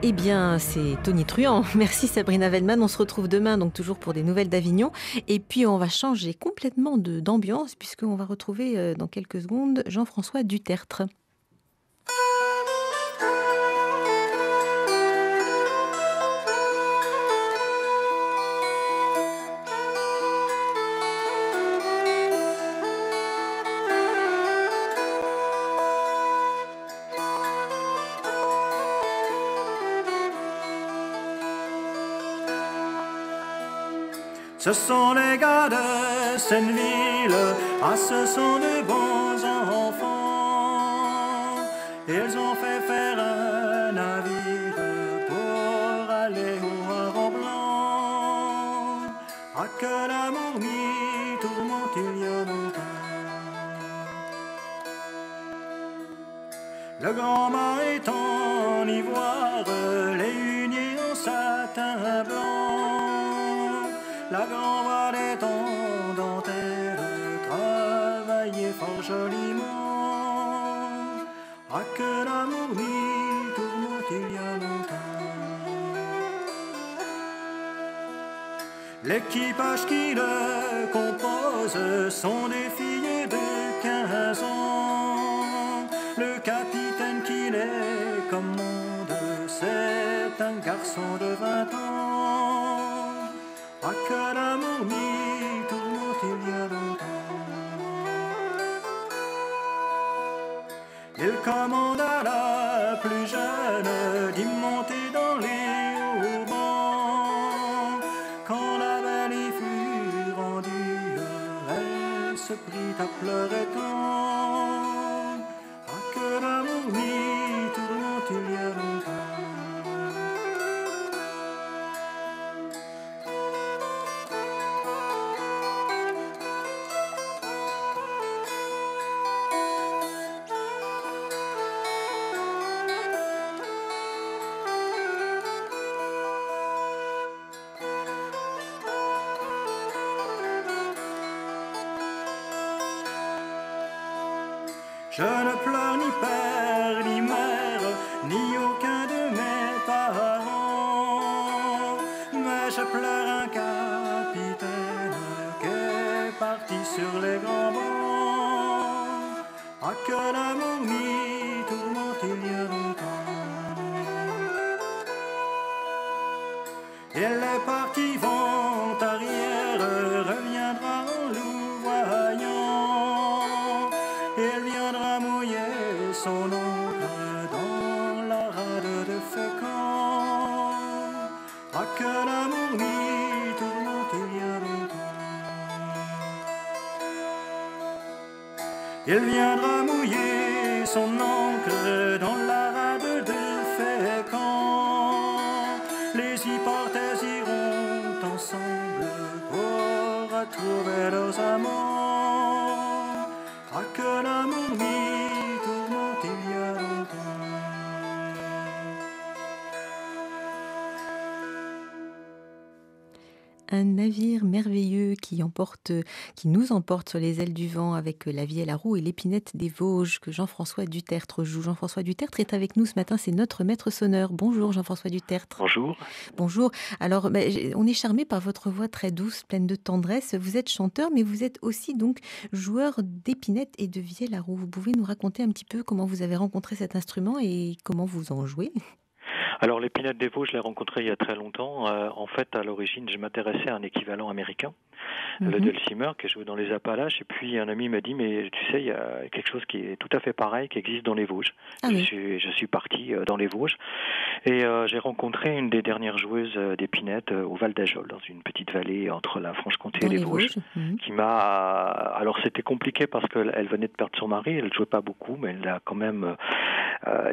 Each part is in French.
Eh bien, c'est tonitruant. Merci Sabrina Wellman. On se retrouve demain, donc toujours pour des nouvelles d'Avignon. Et puis, on va changer complètement d'ambiance, puisqu'on va retrouver dans quelques secondes Jean-François Dutertre. Ce sont les gars de Senneville, ah ce sont de bons enfants. Ils ont fait faire un navire pour aller au Havre Blanc. Ah que l'amour m'y tourmente il y a longtemps. Le grand mât est en ivoire, les huniers en satin blanc. La grand-voile est en dentelle, travaillée fort joliment. Ah que l'amour m'y tourmente il y a longtemps. L'équipage qui le compose sont des filles de 15 ans. Le capitaine qui les commande, c'est un garçon de 20 ans. Ah que l'amour m'y tourmente il y a longtemps. Il commande à la plus jeune d'y monter dans les haubans. Quand la belle y fut rendue, elle se prit à pleurer tant. Ah que l'amour m'y tourmente il y a longtemps. Je ne pleure ni père, ni mère, ni aucun de mes parents. Mais je pleure un capitaine qui est parti sur les grands bancs. Ah que l'amour m'y tourmente il y a longtemps. Et les partis vont arrière, reviendra en louvoyant. Il viendra mouiller son ombre dans la rade de Fécamp. Ah que l'amour m'y tourmente il y a longtemps. Il viendra mouiller son encre dans la rade de Fécamp. Les hypothèses iront ensemble pour retrouver leurs amants. Ah que l'amour m'y tourmente il y a longtemps. Un navire merveilleux qui nous emporte sur les ailes du vent avec la vie à la roue et l'épinette des Vosges que Jean-François Dutertre joue. Jean-François Dutertre est avec nous ce matin, c'est notre maître sonneur. Bonjour Jean-François Dutertre. Bonjour. Bonjour. Alors, on est charmé par votre voix très douce, pleine de tendresse. Vous êtes chanteur, mais vous êtes aussi donc joueur d'épinette et de vielle à roue. Vous pouvez nous raconter un petit peu comment vous avez rencontré cet instrument et comment vous en jouez ? Alors l'épinette des Vosges, je l'ai rencontré il y a très longtemps. En fait, à l'origine, je m'intéressais à un équivalent américain, le dulcimer, qui est joué dans les Appalaches. Et puis un ami m'a dit, mais tu sais, il y a quelque chose qui est tout à fait pareil, qui existe dans les Vosges. Ah oui. Je suis parti dans les Vosges. Et j'ai rencontré une des dernières joueuses d'épinette au Val d'Ajol, dans une petite vallée entre la Franche-Comté et les Vosges, qui m'a... Alors c'était compliqué parce qu'elle venait de perdre son mari, elle ne jouait pas beaucoup, mais elle a quand même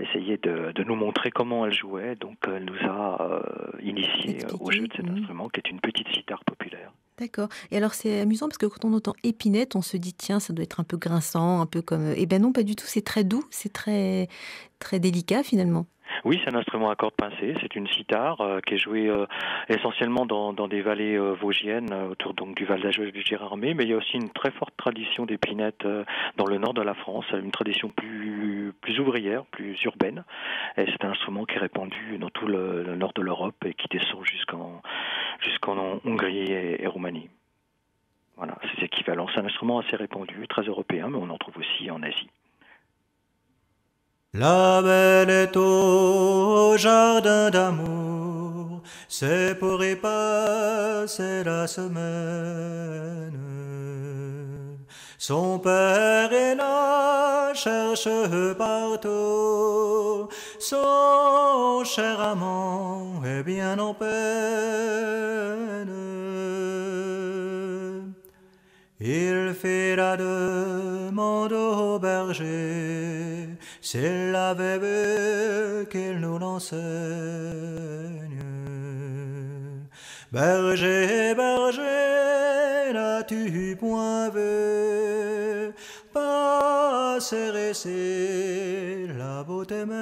essayé de nous montrer comment elle jouait. Donc elle nous a initiés au jeu de cet instrument qui est une petite cithare populaire. D'accord. Et alors c'est amusant parce que quand on entend épinette, on se dit tiens, ça doit être un peu grinçant, un peu comme... Eh ben non, pas du tout, c'est très doux, c'est très, très délicat finalement. Oui, c'est un instrument à cordes pincées, c'est une cithare qui est jouée essentiellement dans des vallées vosgiennes, autour donc du Val d'Ajol et du Gérardmer, mais il y a aussi une très forte tradition d'épinette dans le nord de la France, une tradition plus ouvrière, plus urbaine, et c'est un instrument qui est répandu dans tout le nord de l'Europe et qui descend jusqu'en Hongrie et Roumanie. Voilà, c'est équivalent. C'est un instrument assez répandu, très européen, mais on en trouve aussi en Asie. La belle est au jardin d'amour, c'est pour y passer la semaine. Son père et la cherche partout, son cher amant est bien en peine. Il fit la demande au berger, s'il l'avait vu qu'il nous l'enseigne. Berger, berger, n'as-tu point vu passer ici la beauté même?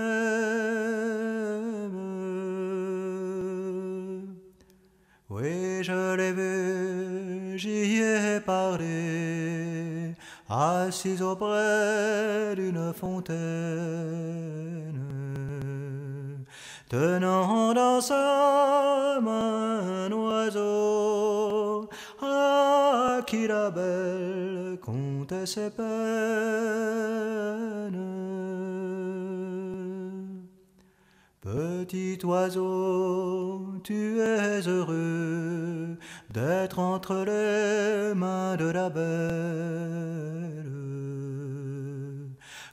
Oui, je l'ai vu, j'y ai parlé, assis auprès d'une fontaine, tenant dans sa main un oiseau, à qui la belle contait ses peines. Petit oiseau, tu es heureux d'être entre les mains de la belle.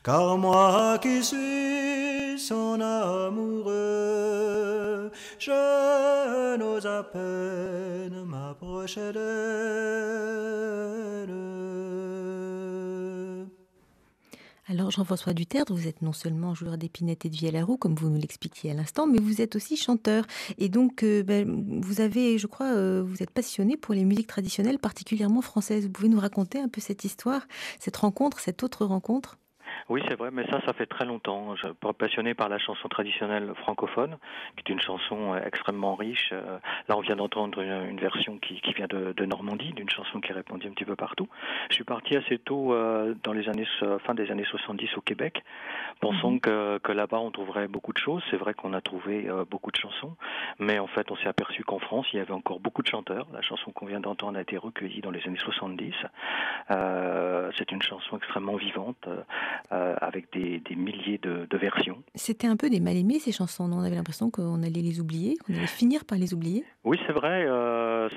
Car moi qui suis son amoureux, je n'ose à peine m'approcher d'elle. Alors Jean-François Duterdre, vous êtes non seulement joueur d'épinette et de vielle à roue, comme vous nous l'expliquiez à l'instant, mais vous êtes aussi chanteur. Et donc, vous avez, je crois, vous êtes passionné pour les musiques traditionnelles, particulièrement françaises. Vous pouvez nous raconter un peu cette histoire, cette rencontre, cette autre rencontre ? Oui, c'est vrai, mais ça fait très longtemps. Je suis passionné par la chanson traditionnelle francophone, qui est une chanson extrêmement riche. Là, on vient d'entendre une version qui vient de Normandie, d'une chanson qui est répandue un petit peu partout. Je suis parti assez tôt, dans les années fin des années 70 au Québec, pensant que là-bas on trouverait beaucoup de choses. C'est vrai qu'on a trouvé beaucoup de chansons, mais en fait on s'est aperçu qu'en France il y avait encore beaucoup de chanteurs. La chanson qu'on vient d'entendre a été recueillie dans les années 70. C'est une chanson extrêmement vivante, avec des milliers de versions. C'était un peu des mal-aimés ces chansons, non ? On avait l'impression qu'on allait les oublier, qu'on allait finir par les oublier. Oui, c'est vrai,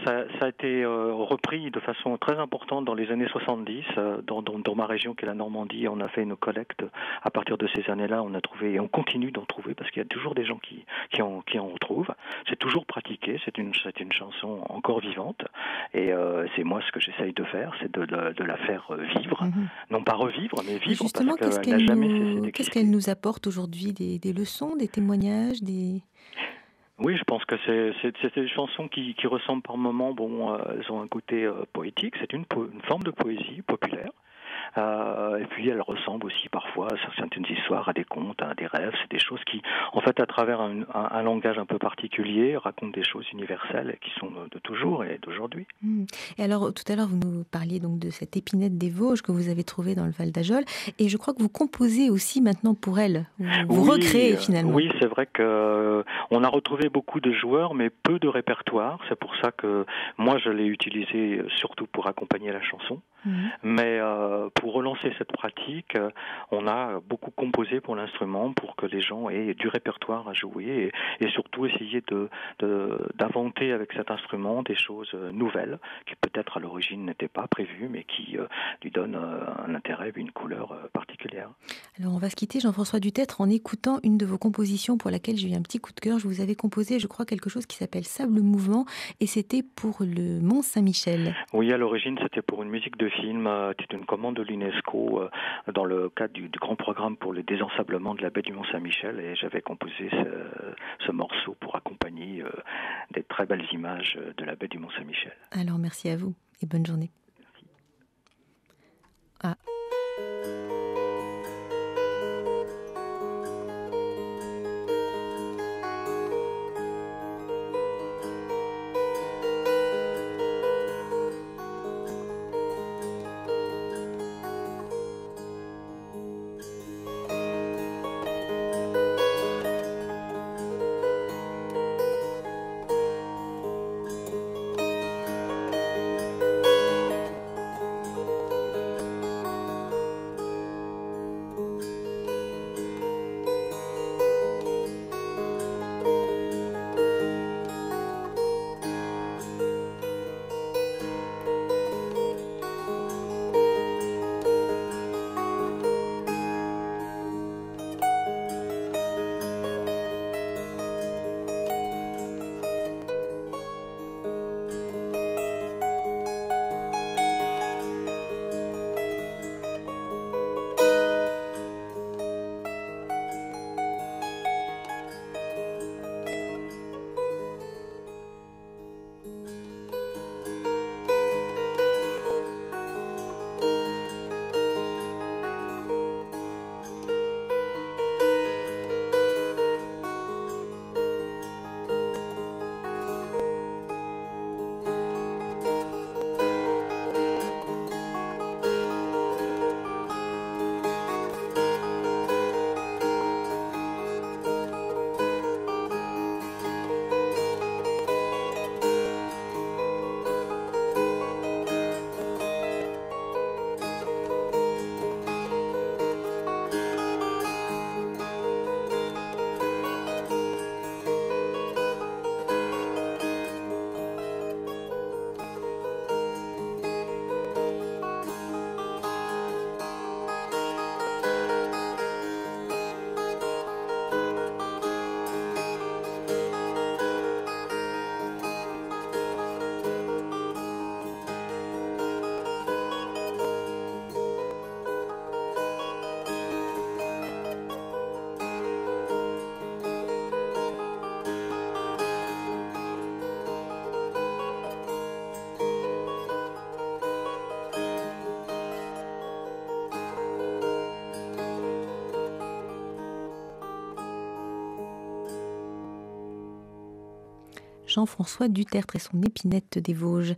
ça a été repris de façon très importante dans les années 70. Dans ma région qui est la Normandie, on a fait une collecte. À partir de ces années-là, on a trouvé, et on continue d'en trouver, parce qu'il y a toujours des gens qui en retrouvent. C'est toujours pratiqué, c'est une chanson encore vivante. Et c'est moi ce que j'essaye de faire, c'est de la faire vivre. Non pas revivre, mais vivre. Justement, parce qu'elle n'a jamais cessé d'exister. Qu'est-ce qu'elle nous apporte aujourd'hui ? Des leçons, des témoignages, des... Oui, je pense que c'est des chansons qui ressemblent par moments, elles ont un côté poétique, c'est une forme de poésie populaire. Et puis elles ressemblent aussi parfois à certaines histoires, à des contes, à des rêves. C'est des choses qui, en fait, à travers un langage un peu particulier, racontent des choses universelles qui sont de toujours et d'aujourd'hui. Et alors, tout à l'heure, vous nous parliez donc de cette épinette des Vosges que vous avez trouvée dans le Val d'Ajol. Et je crois que vous composez aussi maintenant pour elle. Vous recréez finalement. Oui, c'est vrai qu'on a retrouvé beaucoup de joueurs, mais peu de répertoire. C'est pour ça que moi, je l'ai utilisé surtout pour accompagner la chanson. Mais pour relancer cette pratique, on a beaucoup composé pour l'instrument pour que les gens aient du répertoire à jouer et surtout essayer d'inventer avec cet instrument des choses nouvelles qui peut-être à l'origine n'étaient pas prévues mais qui lui donnent un intérêt et une couleur particulière. Alors on va se quitter, Jean-François Duterdre, en écoutant une de vos compositions pour laquelle j'ai eu un petit coup de cœur. Je vous avais composé, je crois, quelque chose qui s'appelle Sable Mouvement et c'était pour le Mont Saint-Michel. Oui, à l'origine c'était pour une musique de film, c'était une commande de l'UNESCO dans le cadre du grand programme pour le désensablement de la baie du Mont-Saint-Michel et j'avais composé ce morceau pour accompagner des très belles images de la baie du Mont-Saint-Michel. Alors merci à vous et bonne journée. Merci. Ah. Jean-François Dutertre et son épinette des Vosges.